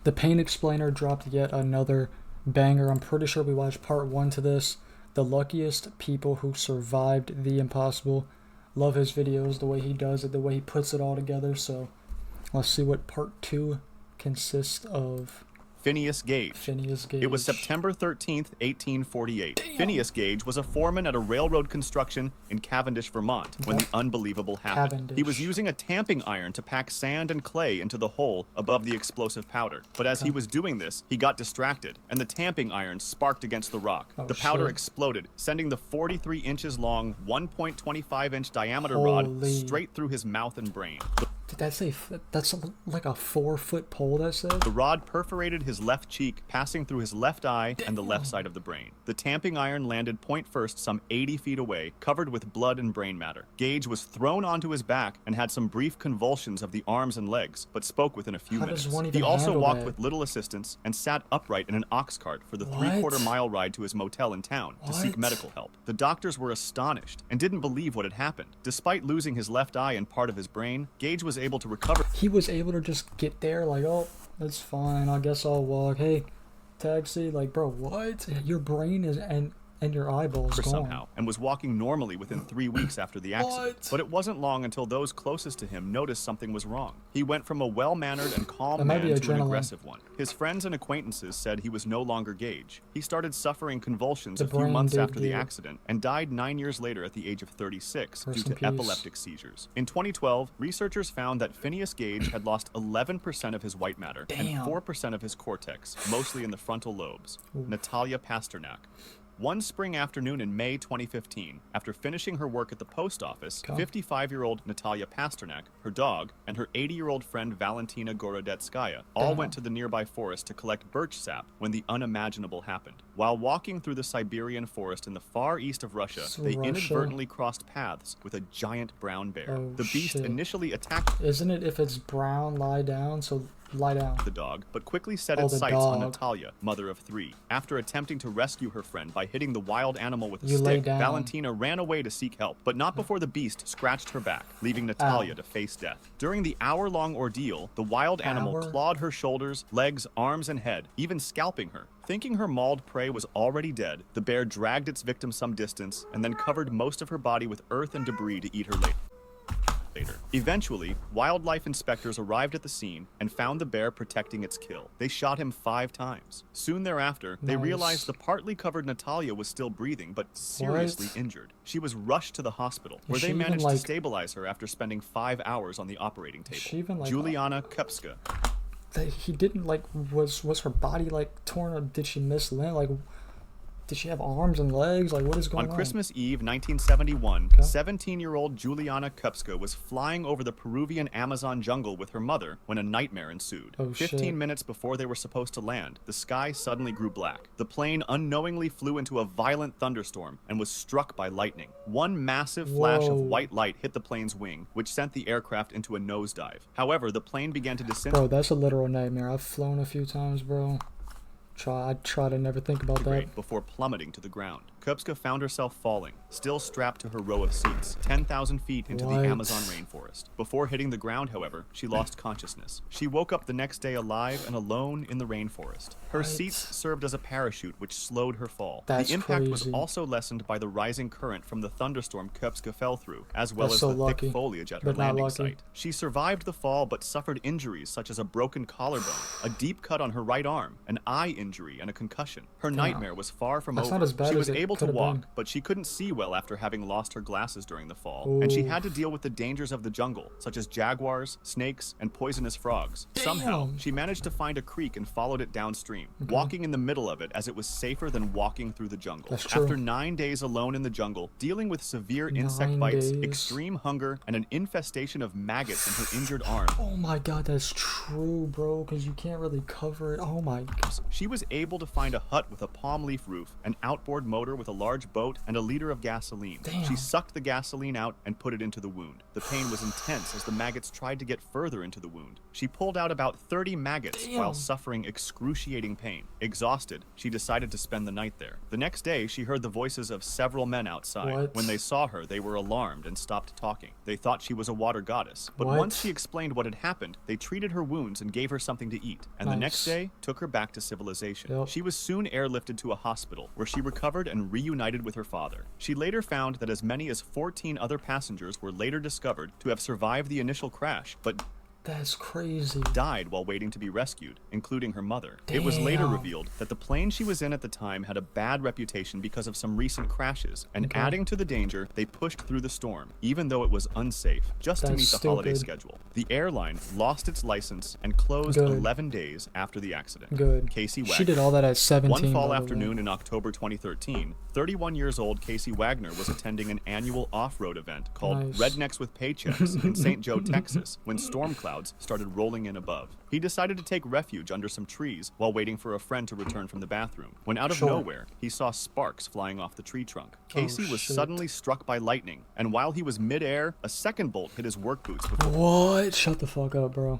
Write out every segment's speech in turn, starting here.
The Pain Explainer dropped yet another banger. I'm pretty sure we watched part 1 to this. The Luckiest People Who Survived the Impossible. Love his videos, the way he does it, the way he puts it all together. So let's see what part 2 consists of. Phineas Gage. Phineas Gage. It was September 13th, 1848. Damn. Phineas Gage was a foreman at a railroad construction in Cavendish, Vermont, when the unbelievable happened. Cavendish. He was using a tamping iron to pack sand and clay into the hole above the explosive powder. But as he was doing this, he got distracted, and the tamping iron sparked against the rock. Oh, the powder shit. exploded, sending the 43 inches long, 1.25-inch diameter rod Holy. straight through his mouth and brain. Did that say that's like a 4-foot pole? That said. The rod perforated his left cheek, passing through his left eye and the left side of the brain. The tamping iron landed point first some 80 feet away, covered with blood and brain matter. Gage was thrown onto his back and had some brief convulsions of the arms and legs, but spoke within a few How minutes. does one even He also handle walked that? with little assistance and sat upright in an ox cart for the What? 3/4 mile ride to his motel in town to seek What? medical help. The doctors were astonished and didn't believe what had happened. Despite losing his left eye and part of his brain, Gage was able to recover. He was able to just get there, like, oh, that's fine. I guess I'll walk. Hey, taxi. Like, bro, what? Your brain is and your eyeballs gone. Somehow, and was walking normally within 3 weeks after the accident. What? But it wasn't long until those closest to him noticed something was wrong. He went from a well-mannered and That calm might man be to an adrenaline. aggressive one. His friends and acquaintances said he was no longer Gage. He started suffering convulsions The a few brain months did after the get- accident and died 9 years later at the age of 36 due Rest to in peace. epileptic seizures. In 2012, researchers found that Phineas Gage had lost 11% of his white matter and Damn. 4% of his cortex, mostly in the frontal lobes. Natalia Pasternak. One spring afternoon in May 2015, after finishing her work at the post office, Okay. 55-year-old Natalia Pasternak, her dog, and her 80-year-old friend Valentina Gorodetskaya all Damn. went to the nearby forest to collect birch sap when the unimaginable happened. While walking through the Siberian forest in the far east of Russia, It's they Russia. inadvertently crossed paths with a giant brown bear. Oh, The beast shit. initially attacked Isn't it if it's brown, lie down? So lie down. the dog, but quickly set Oh, its the sights on dog. Natalia, mother of 3. After attempting to rescue her friend by hitting the wild animal with a You lay stick, down. Valentina ran away to seek help, but not before the beast scratched her back, leaving Natalia Ow. to face death. During the hour-long ordeal, the wild animal Hour? clawed her shoulders, legs, arms, and head, even scalping her. Thinking her mauled prey was already dead, the bear dragged its victim some distance and then covered most of her body with earth and debris to eat her later. Eventually, wildlife inspectors arrived at the scene and found the bear protecting its kill. They shot him 5 times. Soon thereafter, they Nice. realized the partly covered Natalia was still breathing but seriously injured. She was rushed to the hospital, where she they even, managed like- to stabilize her after spending 5 hours on the operating table. she even, like- Juliana Kupska. He didn't like. Was her body like torn up? Did she miss limb? Like, did she have arms and legs? Like, what is going On on? Christmas Eve, 1971, Okay. 17-year-old Juliana Kupska was flying over the Peruvian Amazon jungle with her mother when a nightmare ensued. Oh, 15 shit. minutes before they were supposed to land, the sky suddenly grew black. The plane unknowingly flew into a violent thunderstorm and was struck by lightning. One massive flash of Whoa. white light hit the plane's wing, which sent the aircraft into a nosedive. However, the plane began to disintegrate. Bro, that's a literal nightmare. I've flown a few times, bro. I try to never think about that. Before plummeting to the ground. Kupska found herself falling, still strapped to her row of seats, 10,000 feet into What? the Amazon rainforest. Before hitting the ground, however, she lost consciousness. She woke up the next day alive and alone in the rainforest. Her What? seats served as a parachute which slowed her fall. That's the impact was crazy. also lessened by the rising current from the thunderstorm Kupska fell through, as well That's as so the lucky, thick foliage at her but not landing lucky. site. She survived the fall but suffered injuries such as a broken collarbone, a deep cut on her right arm, an eye injury, and a concussion. Her nightmare was far from That's over. not as bad She as was it able to could've walk, been. but she couldn't see well after having lost her glasses during the fall, and she Ooh. had to deal with the dangers of the jungle, such as jaguars, snakes, and poisonous frogs. Somehow, Damn. she managed to find a creek and followed it downstream, walking in the middle of it as it was safer than walking through the jungle. That's true. After 9 days alone in the jungle, dealing with severe insect 9 bites, days. extreme hunger, and an infestation of maggots in her injured arm, Oh my god, that's true, bro. Because you can't really cover it. Oh my god. she was able to find a hut with a palm leaf roof, an outboard motor with a large boat and a liter of gasoline. Damn. She sucked the gasoline out and put it into the wound. The pain was intense as the maggots tried to get further into the wound. She pulled out about 30 maggots Damn. while suffering excruciating pain. Exhausted, she decided to spend the night there. The next day, she heard the voices of several men outside. What? When they saw her, they were alarmed and stopped talking. They thought she was a water goddess. But What? once she explained what had happened, they treated her wounds and gave her something to eat. And the next Nice. day, took her back to civilization. Yep. She was soon airlifted to a hospital, where she recovered and reunited with her father. She later found that as many as 14 other passengers were later discovered to have survived the initial crash, but That's crazy. died while waiting to be rescued, including her mother. It was later Damn. revealed that the plane she was in at the time had a bad reputation because of some recent crashes, and Okay. adding to the danger, they pushed through the storm, even though it was unsafe, just to That's meet the holiday stupid. schedule. The airline lost its license and closed Good. 11 days after the accident. Good. Casey She Wagner. did all that at 17. One fall by the way. afternoon in October 2013, 31 years old Casey Wagner was attending an annual off-road event called Nice. Rednecks with Paychecks in St. Joe, Texas, when storm clouds started rolling in above. He decided to take refuge under some trees while waiting for a friend to return from the bathroom. When out of Sure. nowhere, he saw sparks flying off the tree trunk. Casey was shit. suddenly struck by lightning, and while he was mid-air, a second bolt hit his work boots before What? Shut the fuck up, bro.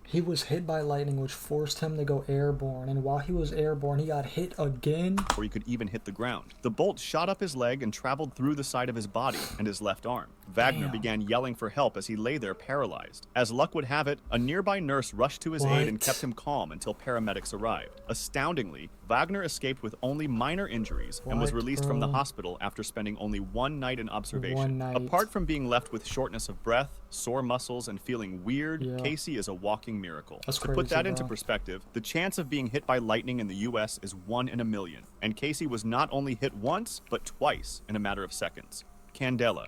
He was hit by lightning, which forced him to go airborne, and while he was airborne, he got hit again. before he could even hit the ground. The bolt shot up his leg and traveled through the side of his body and his left arm. Wagner Damn. began yelling for help as he lay there paralyzed. As luck would have it, a nearby nurse rushed to his aid and What? kept him calm until paramedics arrived. Astoundingly, Wagner escaped with only minor injuries and was What, released from the bro? hospital after spending only one night in observation. One night. Apart from being left with shortness of breath, sore muscles, and feeling weird, Yeah. Casey is a walking miracle. That's To put crazy, that into bro. perspective, the chance of being hit by lightning in the US is 1 in a million, and Casey was not only hit once, but twice in a matter of seconds. Candela.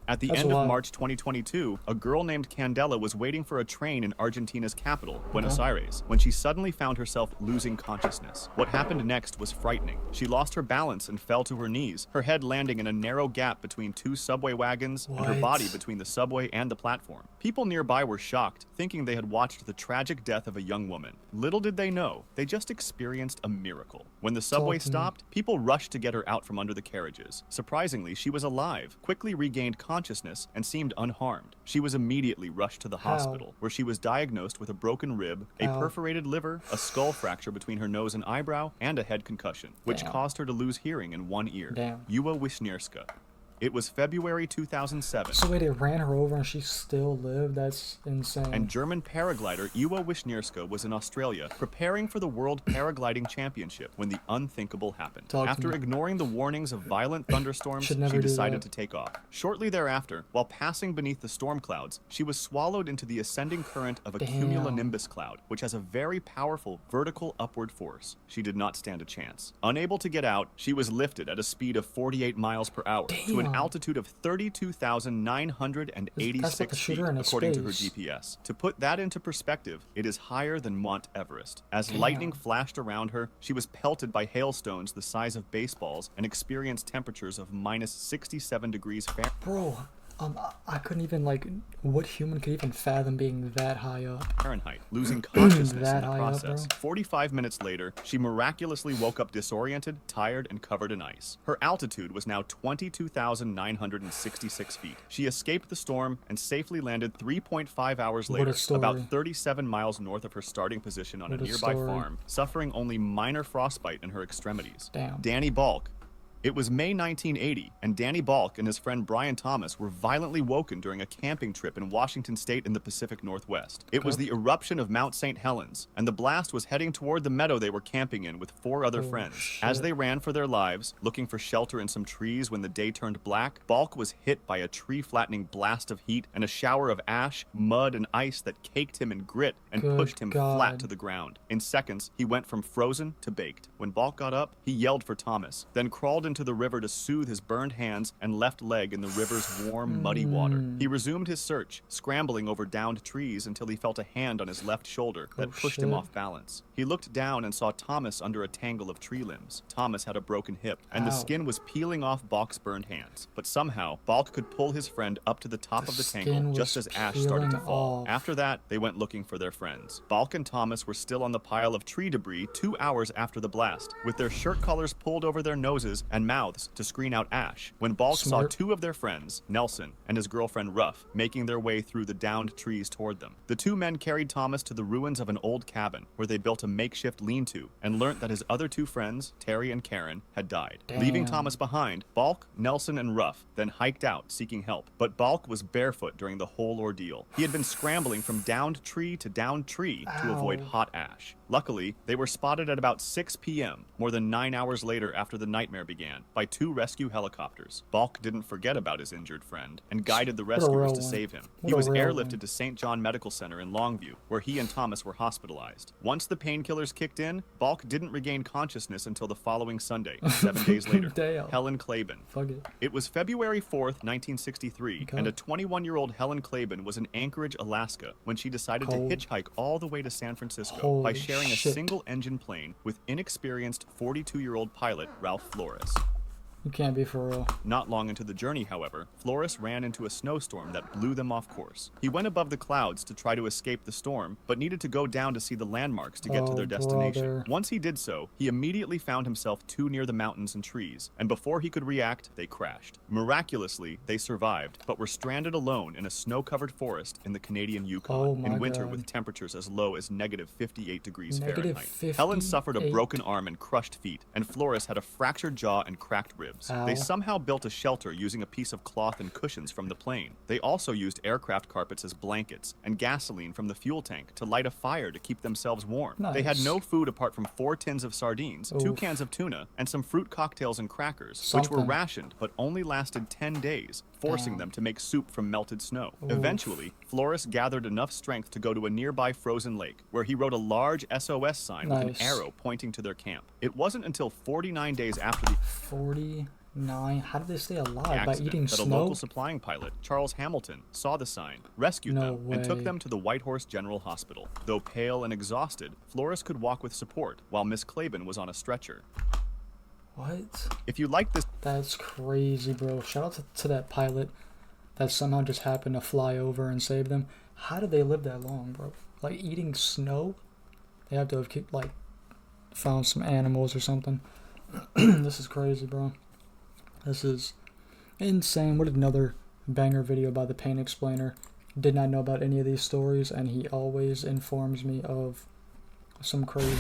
At the That's end a of lot. March 2022, a girl named Candela was waiting for a train in Argentina's capital, Buenos Aires, when she suddenly found herself losing consciousness. What happened next was frightening. She lost her balance and fell to her knees, her head landing in a narrow gap between two subway wagons and her What? body between the subway and the platform. People nearby were shocked, thinking they had watched the tragic death of a young woman. Little did they know, they just experienced a miracle. When the subway Talk to me. stopped, people rushed to get her out from under the carriages. Surprisingly, she was alive, quickly regained consciousness, and seemed unharmed. She was immediately rushed to the How? hospital, where she was diagnosed with a broken rib, a How? perforated liver, a skull fracture between her nose and eyebrow, and a head concussion, which Damn. caused her to lose hearing in one ear. Damn. Yuwa Wisniewska. It was February 2007. So wait, they ran her over and she still lived? That's insane. And German paraglider Iwa Wisniewska was in Australia preparing for the World Paragliding Championship when the unthinkable happened. Talk to After me. ignoring the warnings of violent thunderstorms, Should she never do decided that. to take off. Shortly thereafter, while passing beneath the storm clouds, she was swallowed into the ascending current of a Damn. cumulonimbus cloud, which has a very powerful vertical upward force. She did not stand a chance. Unable to get out, she was lifted at a speed of 48 miles per hour to an Damn. altitude of 32,986 That's about to shoot feet, her into according to her space. GPS. To put that into perspective, it is higher than Mount Everest. As lightning flashed around her, she was pelted by hailstones the size of baseballs and experienced temperatures of minus 67 degrees Fahrenheit. Bro, I couldn't even, like, what human could even fathom being that high up? Losing consciousness in That the high up, process. bro. 45 minutes later, she miraculously woke up disoriented, tired, and covered in ice. Her altitude was now 22,966 feet. She escaped the storm and safely landed 3.5 hours What a later, story. about 37 miles north of her starting position on What a a nearby story. farm, suffering only minor frostbite in her extremities. Damn. Danny Balk. It was May 1980, and Danny Balk and his friend Brian Thomas were violently woken during a camping trip in Washington state in the Pacific Northwest. It was the eruption of Mount St. Helens, and the blast was heading toward the meadow they were camping in with 4 other Oh, friends. shit. As they ran for their lives, looking for shelter in some trees when the day turned black, Balk was hit by a tree-flattening blast of heat and a shower of ash, mud, and ice that caked him in grit and Good pushed him God. flat to the ground. In seconds, he went from frozen to baked. When Balk got up, he yelled for Thomas, then crawled into the river to soothe his burned hands and left leg in the river's warm, muddy water. He resumed his search, scrambling over downed trees until he felt a hand on his left shoulder that Oh, pushed him shit. off balance. He looked down and saw Thomas under a tangle of tree limbs. Thomas had a broken hip, and the Ow. skin was peeling off Balk's burned hands. But somehow, Balk could pull his friend up to the top of the skin tangle was just as ash started to peeling fall. off. After that, they went looking for their friends. Balk and Thomas were still on the pile of tree debris 2 hours after the blast, with their shirt collars pulled over their noses and and mouths to screen out ash when Balk saw Smart. two of their friends, Nelson and his girlfriend Ruff, making their way through the downed trees toward them. The two men carried Thomas to the ruins of an old cabin where they built a makeshift lean-to and learnt that his other two friends, Terry and Karen, had died. Damn. Leaving Thomas behind, Balk, Nelson, and Ruff then hiked out seeking help. But Balk was barefoot during the whole ordeal. He had been scrambling from downed tree to downed tree to avoid hot ash. Luckily, they were spotted at about 6 p.m., more than 9 hours later after the nightmare began, by two rescue helicopters. Balk didn't forget about his injured friend and guided the rescuers to save him. He was airlifted to St. John Medical Center in Longview, where he and Thomas were hospitalized. Once the painkillers kicked in, Balk didn't regain consciousness until the following Sunday, 7 days later. Damn. Helen Claiborne. Fuck it. It was February 4th, 1963, and a 21-year-old Helen Claiborne was in Anchorage, Alaska, when she decided to hitchhike all the way to San Francisco by sharing a single-engine plane with inexperienced 42-year-old pilot Ralph Flores. You can't be for real. Not long into the journey, however, Flores ran into a snowstorm that blew them off course. He went above the clouds to try to escape the storm, but needed to go down to see the landmarks to get to their destination. Brother. Once he did so, he immediately found himself too near the mountains and trees, and before he could react, they crashed. Miraculously, they survived, but were stranded alone in a snow-covered forest in the Canadian Yukon in winter with temperatures as low as negative 58 degrees Fahrenheit. Helen suffered a broken arm and crushed feet, and Flores had a fractured jaw and cracked ribs. They somehow built a shelter using a piece of cloth and cushions from the plane. They also used aircraft carpets as blankets and gasoline from the fuel tank to light a fire to keep themselves warm. They had no food apart from 4 tins of sardines, 2 cans of tuna, and some fruit cocktails and crackers, which were rationed but only lasted 10 days, forcing them to make soup from melted snow. Eventually, Flores gathered enough strength to go to a nearby frozen lake, where he wrote a large SOS sign with an arrow pointing to their camp. It wasn't until 49 days after the 49? How did they stay alive? By eating that snow? a local supplying pilot, Charles Hamilton, saw the sign, rescued them, and took them to the Whitehorse General Hospital. Though pale and exhausted, Flores could walk with support, while Miss Claiborne was on a stretcher. What? If you like this... That's crazy, bro. Shout out to that pilot that somehow just happened to fly over and save them. How did they live that long, bro? Like, eating snow? They have to have, like, found some animals or something. This is crazy, bro. This is insane. What another banger video by the Pain Explainer. Did not know about any of these stories, and he always informs me of some crazy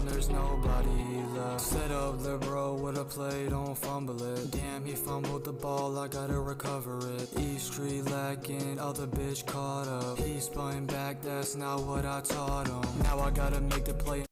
there's nobody left. Set up the bro with a play, don't fumble it. Damn, he fumbled the ball, I gotta recover it. East Street lacking, other bitch caught up. He spun back, that's not what I taught him. Now I gotta make the play.